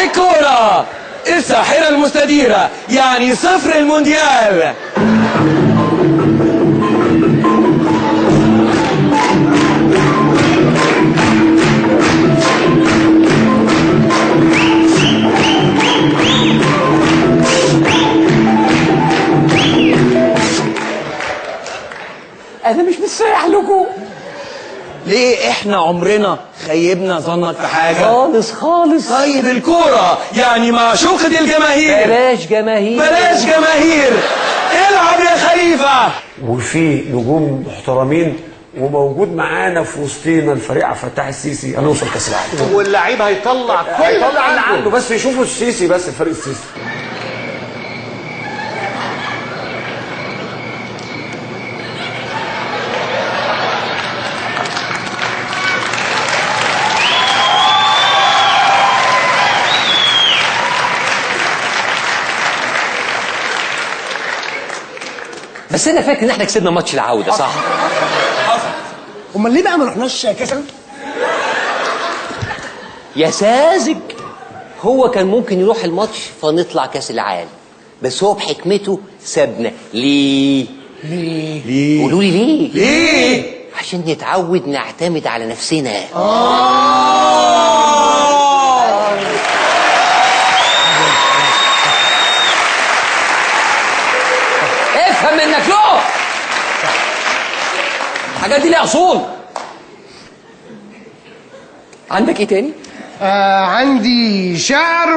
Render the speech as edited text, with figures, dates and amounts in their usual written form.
الكورة الساحرة المستديرة، يعني صفر المونديال. انا مش مستريح لكم. ليه احنا عمرنا خيبنا ظنك في حاجة؟ خالص خالص. طيب الكورة يعني معشوقة الجماهير. بلاش جماهير، بلاش جماهير، العب يا خليفة. وفي نجوم محترمين، وموجود معانا في وسطينا الفريق عبد الفتاح السيسي. هنوصل كاس العالم واللعيب هيطلع كل اللي عنده، بس يشوفوا السيسي، بس الفريق السيسي. بس انا فاكر ان احنا كسبنا ماتش العوده، صح؟ امال ليه بقى ما رحناش كاس العالم؟ يا ساذج، هو كان ممكن يروح الماتش فنطلع كاس العالم، بس هو بحكمته سابنا. ليه؟ ليه؟ قولوا لي ليه؟ ليه؟ عشان نتعود نعتمد على نفسنا. افهم انك له الحاجات دي ليها اصول. عندك ايه تاني؟ عندي شعر